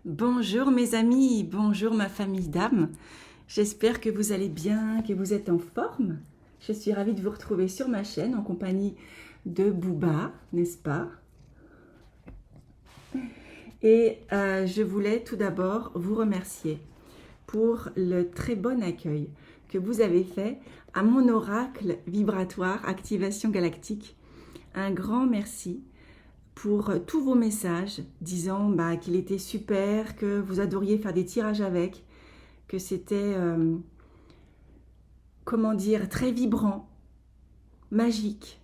Bonjour mes amis, bonjour ma famille d'âmes. J'espère que vous allez bien, que vous êtes en forme. Je suis ravie de vous retrouver sur ma chaîne en compagnie de Booba, n'est-ce pas? Et je voulais tout d'abord vous remercier pour le très bon accueil que vous avez fait à mon oracle vibratoire Activation Galactique. Un grand merci pour tous vos messages disant qu'il était super, que vous adoriez faire des tirages avec, que c'était, comment dire, très vibrant, magique,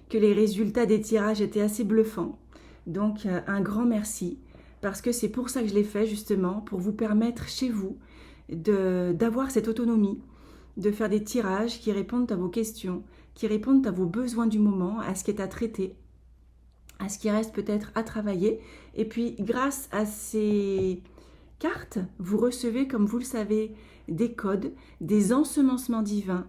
que les résultats des tirages étaient assez bluffants. Donc un grand merci, parce que c'est pour ça que je l'ai fait justement, pour vous permettre chez vous d'avoir cette autonomie, de faire des tirages qui répondent à vos questions, qui répondent à vos besoins du moment, à ce qui est à traiter, à ce qui reste peut-être à travailler. Et puis grâce à ces cartes, vous recevez, comme vous le savez, des codes, des ensemencements divins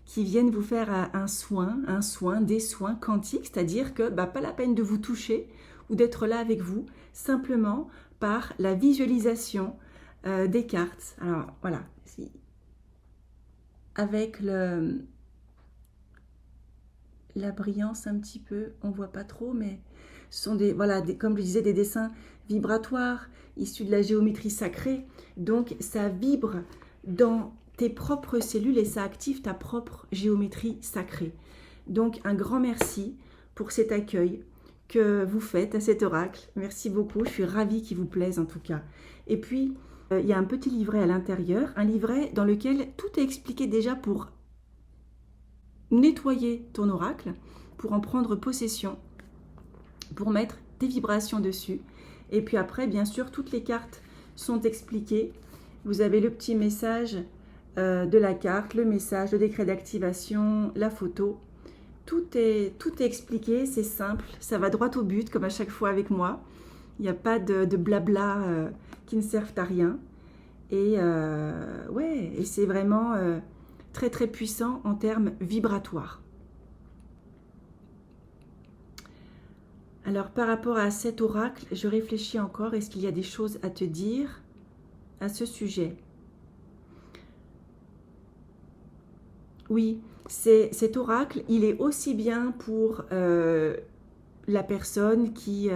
qui viennent vous faire un soin, des soins quantiques, c'est-à-dire que pas la peine de vous toucher ou d'être là avec vous, simplement par la visualisation des cartes. Alors voilà, avec la brillance un petit peu, on voit pas trop, mais ce sont comme je disais, des dessins vibratoires issus de la géométrie sacrée. Donc ça vibre dans tes propres cellules et ça active ta propre géométrie sacrée. Donc un grand merci pour cet accueil que vous faites à cet oracle. Merci beaucoup, je suis ravie qu'il vous plaise en tout cas. Et puis, il y a un petit livret à l'intérieur, un livret dans lequel tout est expliqué déjà pour nettoyer ton oracle, pour en prendre possession, pour mettre des vibrations dessus. Et puis après, bien sûr, toutes les cartes sont expliquées. Vous avez le petit message de la carte, le message, le décret d'activation, la photo. Tout est expliqué, c'est simple, ça va droit au but, comme à chaque fois avec moi. Il n'y a pas de blabla qui ne servent à rien. Et et c'est vraiment très très puissant en termes vibratoires. Alors par rapport à cet oracle, je réfléchis encore, est-ce qu'il y a des choses à te dire à ce sujet? Oui, cet oracle, il est aussi bien pour la personne qui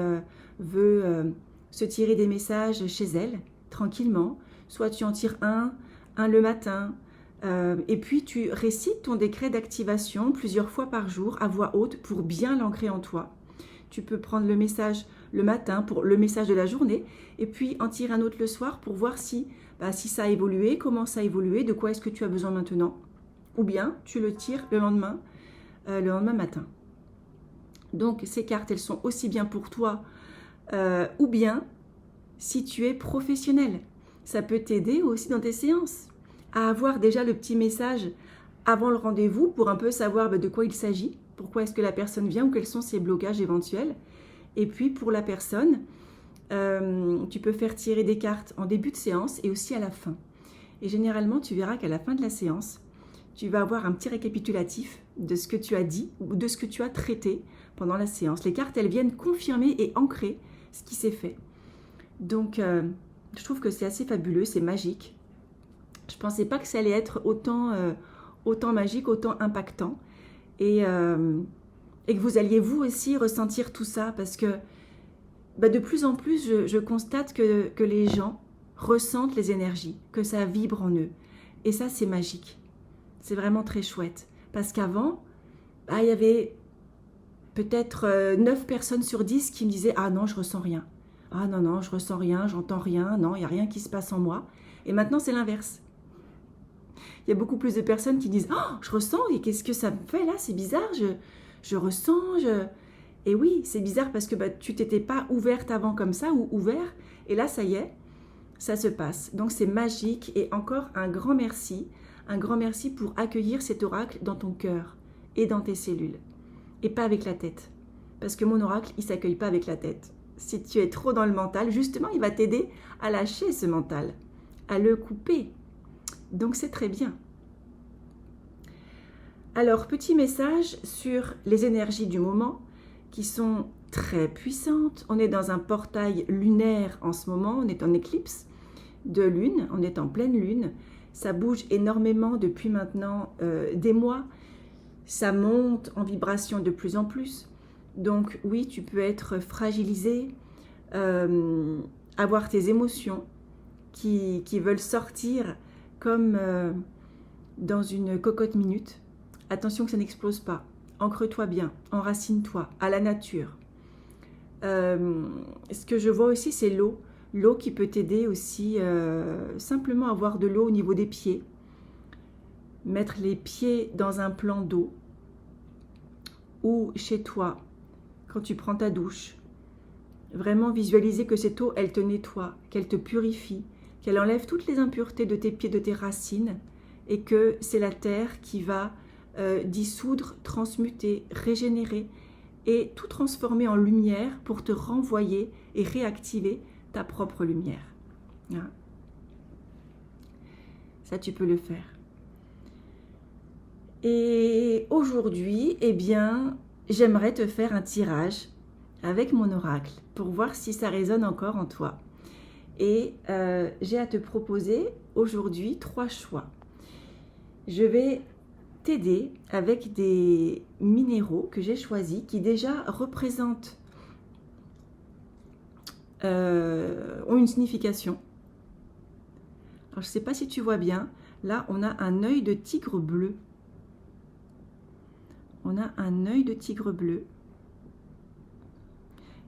veut se tirer des messages chez elle, tranquillement. Soit tu en tires un le matin, et puis tu récites ton décret d'activation plusieurs fois par jour à voix haute pour bien l'ancrer en toi. Tu peux prendre le message le matin pour le message de la journée, et puis en tirer un autre le soir pour voir si ça a évolué, comment ça a évolué, de quoi est-ce que tu as besoin maintenant. Ou bien tu le tires le lendemain matin. Donc ces cartes, elles sont aussi bien pour toi, ou bien si tu es professionnel. Ça peut t'aider aussi dans tes séances à avoir déjà le petit message avant le rendez-vous pour un peu savoir de quoi il s'agit, pourquoi est-ce que la personne vient ou quels sont ses blocages éventuels. Et puis pour la personne, tu peux faire tirer des cartes en début de séance et aussi à la fin. Et généralement, tu verras qu'à la fin de la séance, tu vas avoir un petit récapitulatif de ce que tu as dit ou de ce que tu as traité pendant la séance. Les cartes, elles viennent confirmer et ancrer ce qui s'est fait. Donc, je trouve que c'est assez fabuleux, c'est magique. Je ne pensais pas que ça allait être autant magique, autant impactant. Et que vous alliez vous aussi ressentir tout ça, parce que de plus en plus, je constate que les gens ressentent les énergies, que ça vibre en eux. Et ça, c'est magique. C'est vraiment très chouette. Parce qu'avant, il y avait peut-être 9 personnes sur 10 qui me disaient « Ah non, je ressens rien. Ah non, non, je ressens rien, j'entends rien. Non, il n'y a rien qui se passe en moi. » Et maintenant, c'est l'inverse. Il y a beaucoup plus de personnes qui disent « Oh, je ressens, et qu'est-ce que ça me fait là? C'est bizarre, je ressens. » Et oui, c'est bizarre parce que tu t'étais pas ouverte avant comme ça, ou ouvert. Et là, ça y est, ça se passe. Donc, c'est magique. Et encore un grand merci pour accueillir cet oracle dans ton cœur et dans tes cellules. Et pas avec la tête. Parce que mon oracle, il ne s'accueille pas avec la tête. Si tu es trop dans le mental, justement, il va t'aider à lâcher ce mental, à le couper. Donc c'est très bien. Alors, petit message sur les énergies du moment qui sont très puissante. On est dans un portail lunaire en ce moment, on est en éclipse de lune, on est en pleine lune. Ça bouge énormément depuis maintenant des mois. Ça monte en vibration de plus en plus. Donc oui, tu peux être fragilisé, avoir tes émotions qui veulent sortir comme dans une cocotte minute. Attention que ça n'explose pas. Ancre-toi bien, enracine-toi à la nature. Ce que je vois aussi, c'est l'eau. L'eau qui peut t'aider aussi, simplement avoir de l'eau au niveau des pieds. Mettre les pieds dans un plan d'eau. Ou chez toi, quand tu prends ta douche. Vraiment visualiser que cette eau, elle te nettoie, qu'elle te purifie, qu'elle enlève toutes les impuretés de tes pieds, de tes racines, et que c'est la terre qui va dissoudre, transmuter, régénérer et tout transformer en lumière pour te renvoyer et réactiver ta propre lumière. Voilà. Ça, tu peux le faire. Et aujourd'hui, eh bien, j'aimerais te faire un tirage avec mon oracle pour voir si ça résonne encore en toi. Et j'ai à te proposer aujourd'hui 3 choix. Je vais t'aider avec des minéraux que j'ai choisis qui déjà représentent, ont une signification. Alors, je ne sais pas si tu vois bien, là on a un œil de tigre bleu. On a un œil de tigre bleu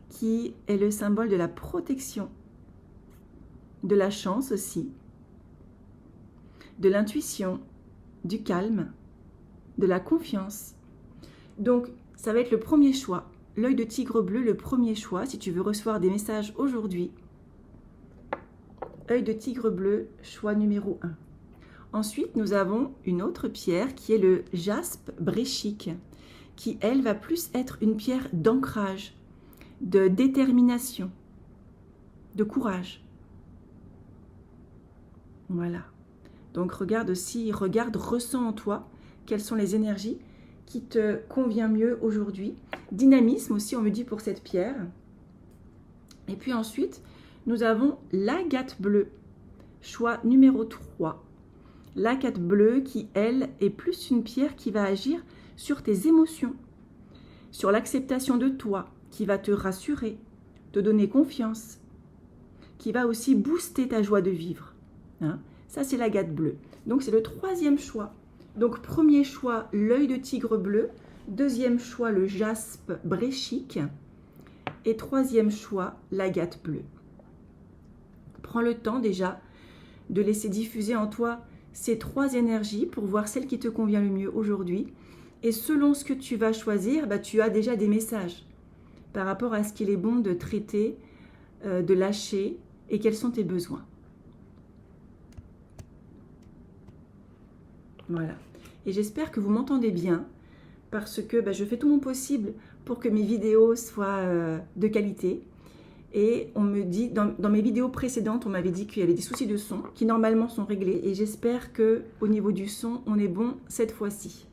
qui est le symbole de la protection, de la chance aussi, de l'intuition, du calme, de la confiance. Donc, ça va être le premier choix. L'œil de tigre bleu, le premier choix, si tu veux recevoir des messages aujourd'hui. Œil de tigre bleu, choix numéro 1. Ensuite, nous avons une autre pierre qui est le jaspe bréchique, qui, elle, va plus être une pierre d'ancrage, de détermination, de courage. Voilà. Donc, regarde aussi, ressens en toi quelles sont les énergies qui te conviennent mieux aujourd'hui. Dynamisme aussi, on me dit pour cette pierre. Et puis ensuite, nous avons l'agate bleue, choix numéro 3. L'agate bleue qui, elle, est plus une pierre qui va agir sur tes émotions, sur l'acceptation de toi, qui va te rassurer, te donner confiance, qui va aussi booster ta joie de vivre. Hein? Ça, c'est l'agate bleue. Donc, c'est le 3e choix. Donc, premier choix, l'œil de tigre bleu. 2e choix, le jaspe bréchique. Et 3e choix, l'agate bleue. Prends le temps déjà de laisser diffuser en toi ces 3 énergies pour voir celle qui te convient le mieux aujourd'hui. Et selon ce que tu vas choisir, tu as déjà des messages par rapport à ce qu'il est bon de traiter, de lâcher et quels sont tes besoins. Voilà. Et j'espère que vous m'entendez bien parce que je fais tout mon possible pour que mes vidéos soient de qualité. Et on me dit, dans mes vidéos précédentes, on m'avait dit qu'il y avait des soucis de son qui normalement sont réglés. Et j'espère qu'au niveau du son, on est bon cette fois-ci.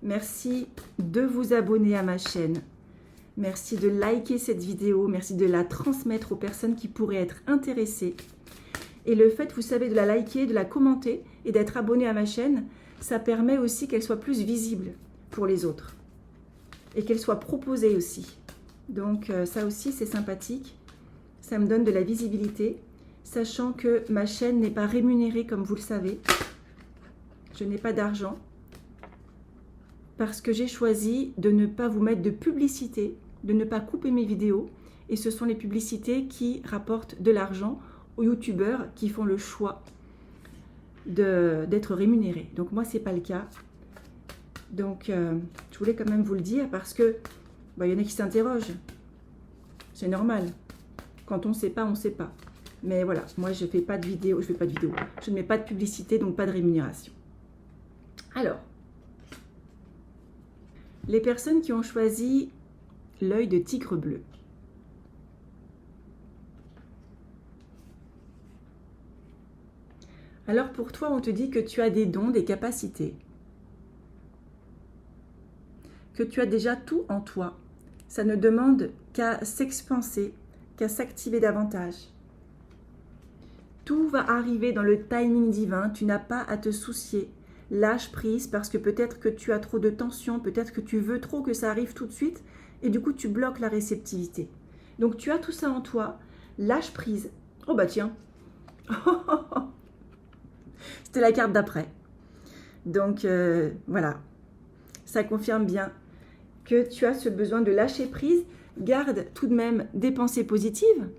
Merci de vous abonner à ma chaîne. Merci de liker cette vidéo. Merci de la transmettre aux personnes qui pourraient être intéressées. Et le fait, vous savez, de la liker, de la commenter et d'être abonné à ma chaîne, ça permet aussi qu'elle soit plus visible pour les autres. Et qu'elle soit proposée aussi. Donc ça aussi, c'est sympathique. Ça me donne de la visibilité, sachant que ma chaîne n'est pas rémunérée comme vous le savez. Je n'ai pas d'argent. Parce que j'ai choisi de ne pas vous mettre de publicité, de ne pas couper mes vidéos. Et ce sont les publicités qui rapportent de l'argent aux youtubeurs qui font le choix d'être rémunérés. Donc moi, ce n'est pas le cas. Donc je voulais quand même vous le dire parce que il y en a qui s'interrogent. C'est normal. Quand on ne sait pas, on ne sait pas. Mais voilà, moi je ne fais pas de vidéo, je ne mets pas de publicité, donc pas de rémunération. Alors, les personnes qui ont choisi l'œil de tigre bleu. Alors pour toi, on te dit que tu as des dons, des capacités. Que tu as déjà tout en toi. Ça ne demande qu'à s'expanser, qu'à s'activer davantage. Tout va arriver dans le timing divin, tu n'as pas à te soucier. Lâche prise parce que peut-être que tu as trop de tension, peut-être que tu veux trop que ça arrive tout de suite et du coup tu bloques la réceptivité. Donc tu as tout ça en toi, lâche prise. Oh bah tiens, c'était la carte d'après. Donc voilà, ça confirme bien que tu as ce besoin de lâcher prise. Garde tout de même des pensées positives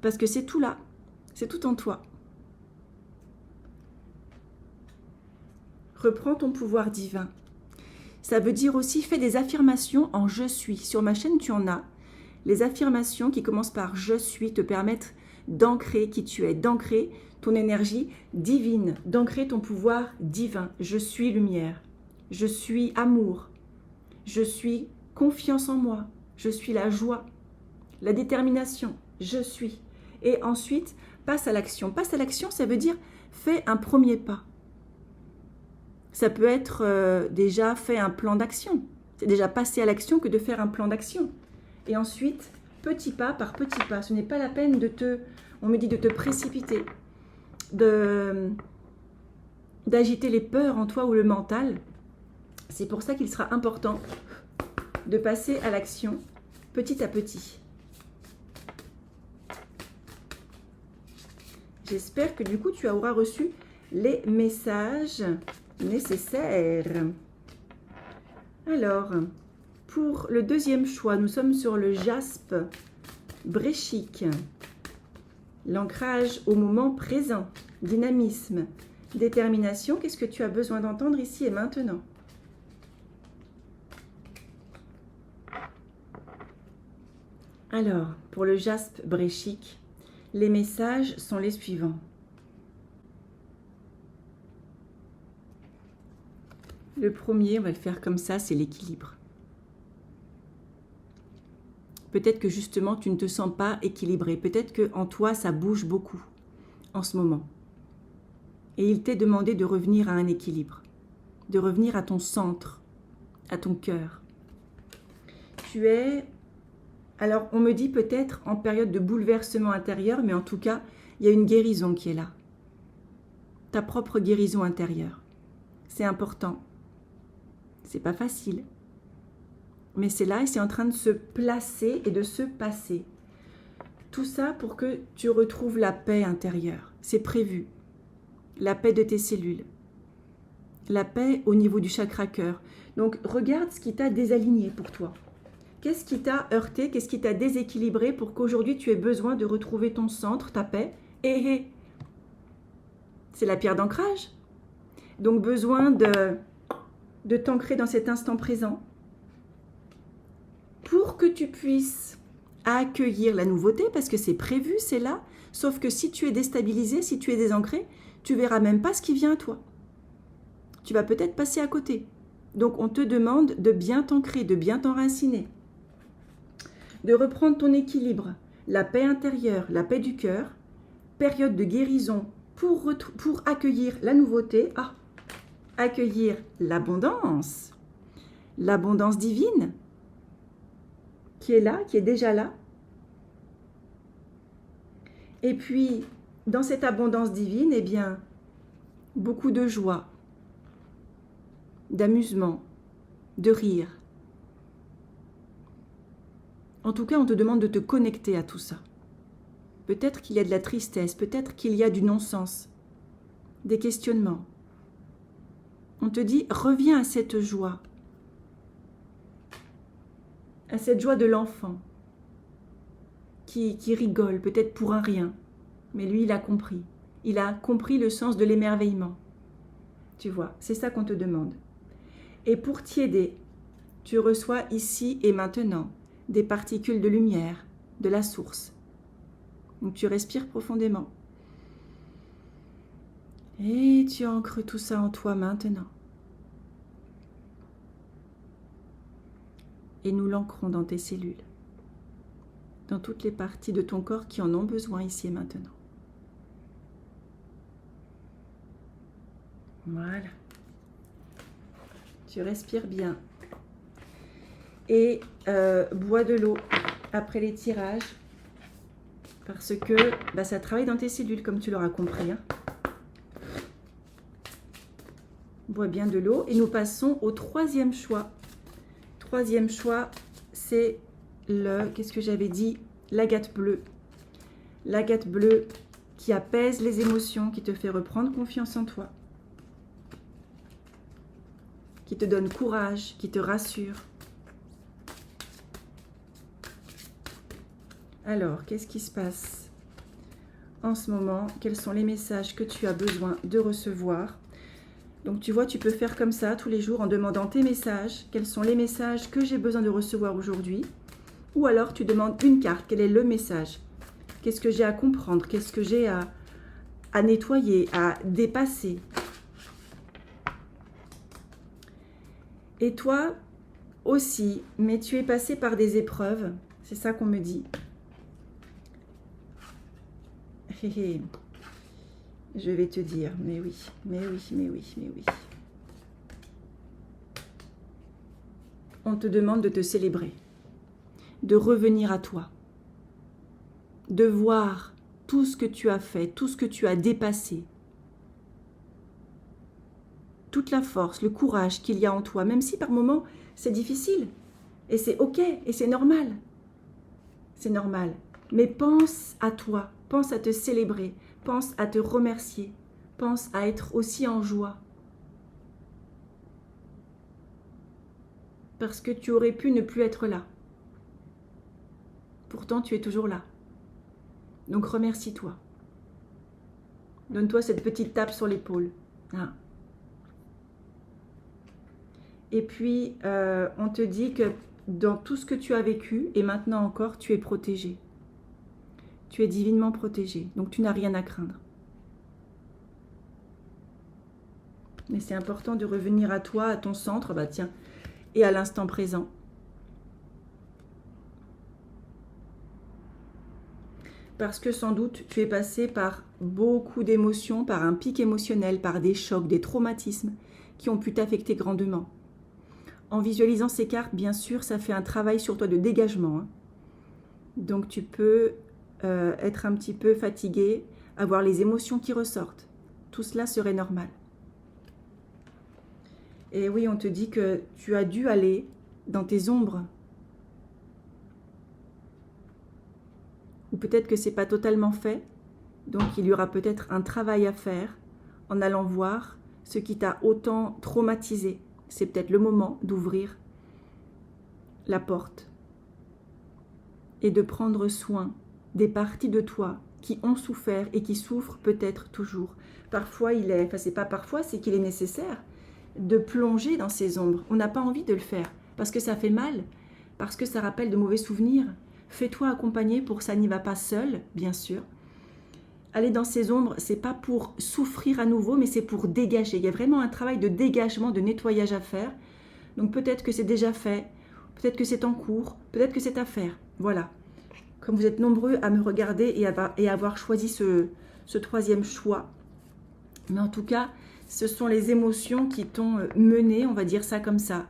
parce que c'est tout là, c'est tout en toi. Reprends ton pouvoir divin. Ça veut dire aussi, fais des affirmations en « je suis ». Sur ma chaîne, tu en as. Les affirmations qui commencent par « je suis » te permettent d'ancrer qui tu es, d'ancrer ton énergie divine, d'ancrer ton pouvoir divin. Je suis lumière, je suis amour, je suis confiance en moi, je suis la joie, la détermination, je suis. Et ensuite, passe à l'action. Passe à l'action, ça veut dire fais un premier pas. Ça peut être déjà fait un plan d'action. C'est déjà passer à l'action que de faire un plan d'action. Et ensuite, petit pas par petit pas. Ce n'est pas la peine on me dit de te précipiter, d'agiter les peurs en toi ou le mental. C'est pour ça qu'il sera important de passer à l'action petit à petit. J'espère que du coup, tu auras reçu les messages nécessaire. Alors, pour le deuxième choix, nous sommes sur le jaspe bréchique. L'ancrage au moment présent, dynamisme, détermination. Qu'est-ce que tu as besoin d'entendre ici et maintenant? Alors, pour le jaspe bréchique, les messages sont les suivants. Le premier, on va le faire comme ça, c'est l'équilibre. Peut-être que justement, tu ne te sens pas équilibré. Peut-être qu'en toi, ça bouge beaucoup en ce moment. Et il t'est demandé de revenir à un équilibre, de revenir à ton centre, à ton cœur. Tu es, alors on me dit peut-être en période de bouleversement intérieur, mais en tout cas, il y a une guérison qui est là. Ta propre guérison intérieure. C'est important. C'est pas facile, mais c'est là et c'est en train de se placer et de se passer. Tout ça pour que tu retrouves la paix intérieure. C'est prévu. La paix de tes cellules. La paix au niveau du chakra cœur. Donc regarde ce qui t'a désaligné pour toi. Qu'est-ce qui t'a heurté, qu'est-ce qui t'a déséquilibré pour qu'aujourd'hui tu aies besoin de retrouver ton centre, ta paix. Et c'est la pierre d'ancrage. Donc besoin de t'ancrer dans cet instant présent pour que tu puisses accueillir la nouveauté parce que c'est prévu, c'est là. Sauf que si tu es déstabilisé, si tu es désancré, tu verras même pas ce qui vient à toi. Tu vas peut-être passer à côté. Donc on te demande de bien t'ancrer, de bien t'enraciner, de reprendre ton équilibre, la paix intérieure, la paix du cœur, période de guérison pour accueillir la nouveauté. Accueillir l'abondance divine qui est là, qui est déjà là. Et puis, dans cette abondance divine, eh bien, beaucoup de joie, d'amusement, de rire. En tout cas, on te demande de te connecter à tout ça. Peut-être qu'il y a de la tristesse, peut-être qu'il y a du non-sens, des questionnements. On te dit, reviens à cette joie de l'enfant qui rigole, peut-être pour un rien. Mais lui, il a compris. Il a compris le sens de l'émerveillement. Tu vois, c'est ça qu'on te demande. Et pour t'y aider, tu reçois ici et maintenant des particules de lumière, de la source. Donc tu respires profondément. Et tu ancres tout ça en toi maintenant. Et nous l'ancrons dans tes cellules, dans toutes les parties de ton corps qui en ont besoin ici et maintenant. Voilà. Tu respires bien. et bois de l'eau après les tirages parce que ça travaille dans tes cellules comme tu l'auras compris. Hein. Bois bien de l'eau et nous passons au troisième choix. Troisième choix, c'est qu'est-ce que j'avais dit? L'agate bleue. L'agate bleue qui apaise les émotions, qui te fait reprendre confiance en toi, qui te donne courage, qui te rassure. Alors, qu'est-ce qui se passe en ce moment? Quels sont les messages que tu as besoin de recevoir? Donc, tu vois, tu peux faire comme ça tous les jours en demandant tes messages. Quels sont les messages que j'ai besoin de recevoir aujourd'hui? Ou alors, tu demandes une carte. Quel est le message? Qu'est-ce que j'ai à comprendre? Qu'est-ce que j'ai à nettoyer, à dépasser? Et toi aussi, mais tu es passé par des épreuves. C'est ça qu'on me dit. Je vais te dire, mais oui, mais oui, mais oui, mais oui. On te demande de te célébrer, de revenir à toi, de voir tout ce que tu as fait, tout ce que tu as dépassé, toute la force, le courage qu'il y a en toi, même si par moments c'est difficile, et c'est ok, et c'est normal. C'est normal. Mais pense à toi, pense à te célébrer, pense à te remercier, pense à être aussi en joie. Parce que tu aurais pu ne plus être là. Pourtant, tu es toujours là. Donc remercie-toi. Donne-toi cette petite tape sur l'épaule. Ah. Et puis, on te dit que dans tout ce que tu as vécu, et maintenant encore, tu es protégé. Tu es divinement protégé, donc tu n'as rien à craindre. Mais c'est important de revenir à toi, à ton centre, tiens, et à l'instant présent. Parce que sans doute, tu es passé par beaucoup d'émotions, par un pic émotionnel, par des chocs, des traumatismes qui ont pu t'affecter grandement. En visualisant ces cartes, bien sûr, ça fait un travail sur toi de dégagement. Hein. Donc tu peux être un petit peu fatigué, avoir les émotions qui ressortent. Tout cela serait normal. Et oui, on te dit que tu as dû aller dans tes ombres. Ou peut-être que ce n'est pas totalement fait. Donc il y aura peut-être un travail à faire en allant voir ce qui t'a autant traumatisé. C'est peut-être le moment d'ouvrir la porte et de prendre soin des parties de toi qui ont souffert et qui souffrent peut-être toujours. Parfois, c'est pas parfois, c'est qu'il est nécessaire de plonger dans ces ombres. On n'a pas envie de le faire parce que ça fait mal, parce que ça rappelle de mauvais souvenirs. Fais-toi accompagner pour ça n'y va pas seul, bien sûr. Aller dans ces ombres, c'est pas pour souffrir à nouveau, mais c'est pour dégager. Il y a vraiment un travail de dégagement, de nettoyage à faire. Donc peut-être que c'est déjà fait, peut-être que c'est en cours, peut-être que c'est à faire. Voilà. Comme vous êtes nombreux à me regarder et avoir choisi ce troisième choix. Mais en tout cas, ce sont les émotions qui t'ont mené, on va dire ça comme ça,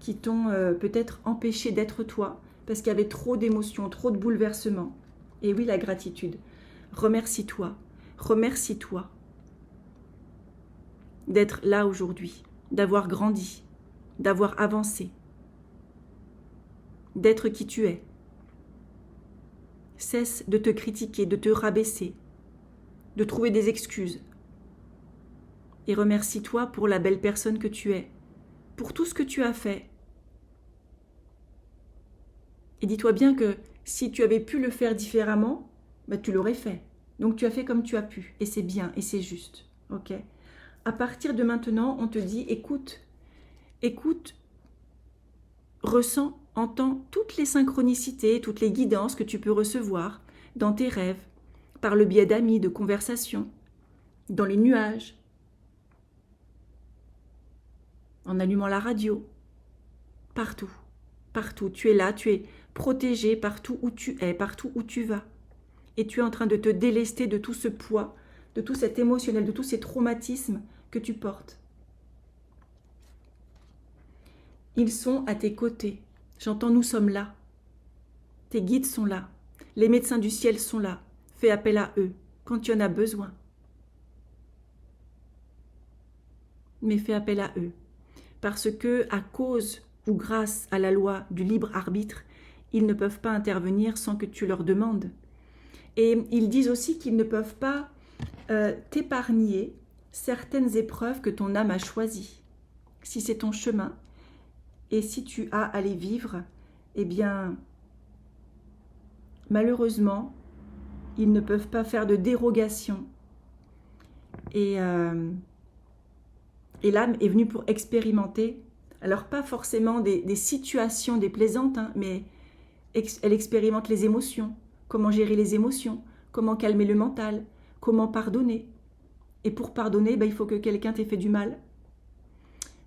qui t'ont peut-être empêché d'être toi, parce qu'il y avait trop d'émotions, trop de bouleversements. Et oui, la gratitude. Remercie-toi, remercie-toi d'être là aujourd'hui, d'avoir grandi, d'avoir avancé, d'être qui tu es. Cesse de te critiquer, de te rabaisser, de trouver des excuses. Et remercie-toi pour la belle personne que tu es, pour tout ce que tu as fait. Et dis-toi bien que si tu avais pu le faire différemment, tu l'aurais fait. Donc tu as fait comme tu as pu. Et c'est bien, et c'est juste. Ok ? À partir de maintenant, on te dit, écoute, ressens, entends toutes les synchronicités, toutes les guidances que tu peux recevoir dans tes rêves, par le biais d'amis, de conversations, dans les nuages, en allumant la radio, partout, partout. Tu es là, tu es protégé partout où tu es, partout où tu vas. Et tu es en train de te délester de tout ce poids, de tout cet émotionnel, de tous ces traumatismes que tu portes. Ils sont à tes côtés. J'entends nous sommes là. Tes guides sont là. Les médecins du ciel sont là. Fais appel à eux quand tu en as besoin. Mais fais appel à eux. Parce que, à cause ou grâce à la loi du libre arbitre, ils ne peuvent pas intervenir sans que tu leur demandes. Et ils disent aussi qu'ils ne peuvent pas t'épargner certaines épreuves que ton âme a choisies. Si c'est ton chemin, et si tu as à les vivre, eh bien, malheureusement, ils ne peuvent pas faire de dérogation. Et l'âme est venue pour expérimenter, alors pas forcément des situations déplaisantes, hein, mais elle expérimente les émotions, comment gérer les émotions, comment calmer le mental, comment pardonner. Et pour pardonner, il faut que quelqu'un t'ait fait du mal.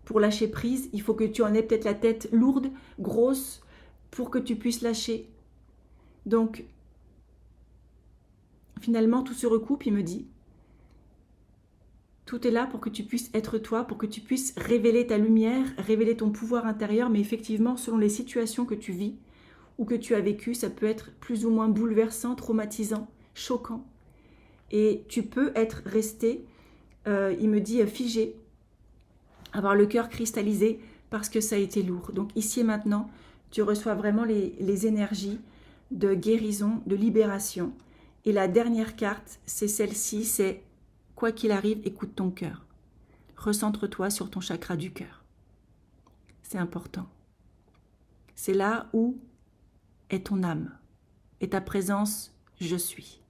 Pour lâcher prise, il faut que tu en aies peut-être la tête lourde, grosse, pour que tu puisses lâcher. Donc, finalement, tout se recoupe, il me dit. Tout est là pour que tu puisses être toi, pour que tu puisses révéler ta lumière, révéler ton pouvoir intérieur, mais effectivement, selon les situations que tu vis ou que tu as vécues, ça peut être plus ou moins bouleversant, traumatisant, choquant. Et tu peux être resté, il me dit, figé, avoir le cœur cristallisé parce que ça a été lourd. Donc ici et maintenant, tu reçois vraiment les énergies de guérison, de libération. Et la dernière carte, c'est celle-ci, c'est quoi qu'il arrive, écoute ton cœur. Recentre-toi sur ton chakra du cœur. C'est important. C'est là où est ton âme et ta présence, je suis.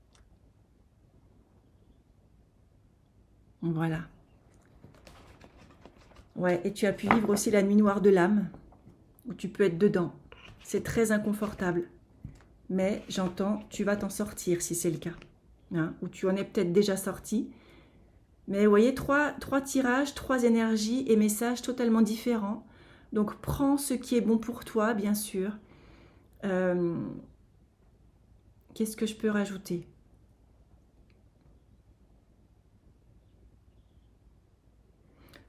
Voilà. Ouais, et tu as pu vivre aussi la nuit noire de l'âme, où tu peux être dedans. C'est très inconfortable. Mais j'entends, tu vas t'en sortir si c'est le cas. Hein, ou tu en es peut-être déjà sorti. Mais vous voyez, trois tirages, 3 énergies et messages totalement différents. Donc prends ce qui est bon pour toi, bien sûr. Qu'est-ce que je peux rajouter ?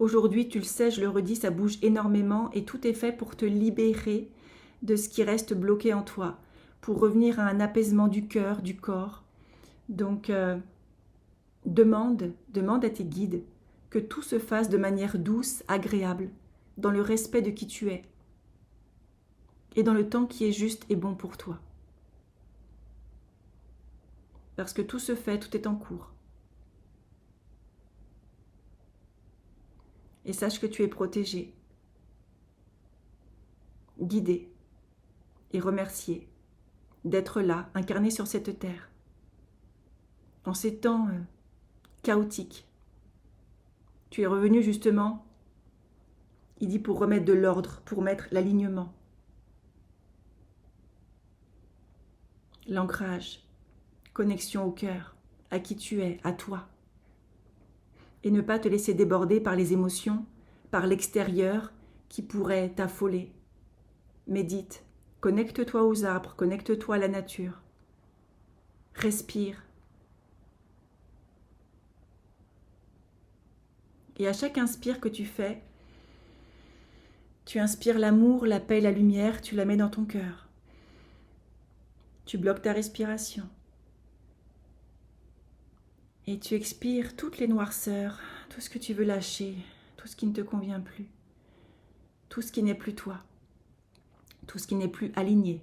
Aujourd'hui, tu le sais, je le redis, ça bouge énormément et tout est fait pour te libérer de ce qui reste bloqué en toi, pour revenir à un apaisement du cœur, du corps. Donc, demande à tes guides que tout se fasse de manière douce, agréable, dans le respect de qui tu es et dans le temps qui est juste et bon pour toi. Parce que tout se fait, tout est en cours. Et sache que tu es protégé, guidé et remercié d'être là, incarné sur cette terre. En ces temps chaotiques, tu es revenu justement, il dit pour remettre de l'ordre, pour mettre l'alignement, l'ancrage, connexion au cœur, à qui tu es, à toi. Et ne pas te laisser déborder par les émotions, par l'extérieur qui pourrait t'affoler. Médite, connecte-toi aux arbres, connecte-toi à la nature. Respire. Et à chaque inspire que tu fais, tu inspires l'amour, la paix, la lumière, tu la mets dans ton cœur. Tu bloques ta respiration. Et tu expires toutes les noirceurs, tout ce que tu veux lâcher, tout ce qui ne te convient plus, tout ce qui n'est plus toi, tout ce qui n'est plus aligné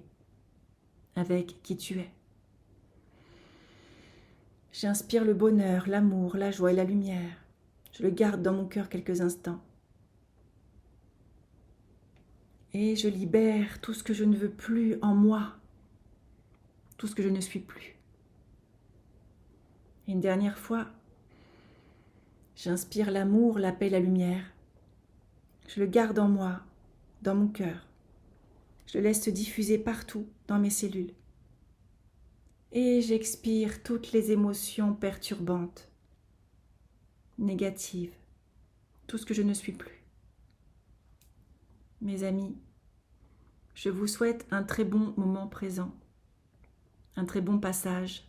avec qui tu es. J'inspire le bonheur, l'amour, la joie et la lumière. Je le garde dans mon cœur quelques instants. Et je libère tout ce que je ne veux plus en moi, tout ce que je ne suis plus. Et une dernière fois, j'inspire l'amour, la paix, la lumière. Je le garde en moi, dans mon cœur. Je le laisse se diffuser partout dans mes cellules. Et j'expire toutes les émotions perturbantes, négatives, tout ce que je ne suis plus. Mes amis, je vous souhaite un très bon moment présent, un très bon passage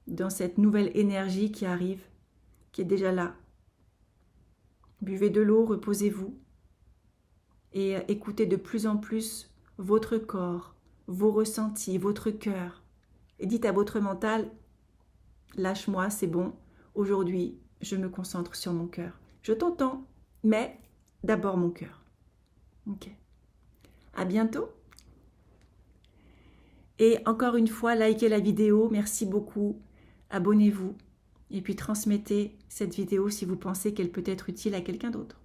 dans cette nouvelle énergie qui arrive, qui est déjà là. Buvez de l'eau, reposez-vous et écoutez de plus en plus votre corps, vos ressentis, votre cœur. Et dites à votre mental, lâche-moi, c'est bon, aujourd'hui, je me concentre sur mon cœur. Je t'entends, mais d'abord mon cœur. Ok. À bientôt. Et encore une fois, likez la vidéo, merci beaucoup. Abonnez-vous et puis transmettez cette vidéo si vous pensez qu'elle peut être utile à quelqu'un d'autre.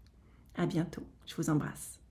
À bientôt, je vous embrasse.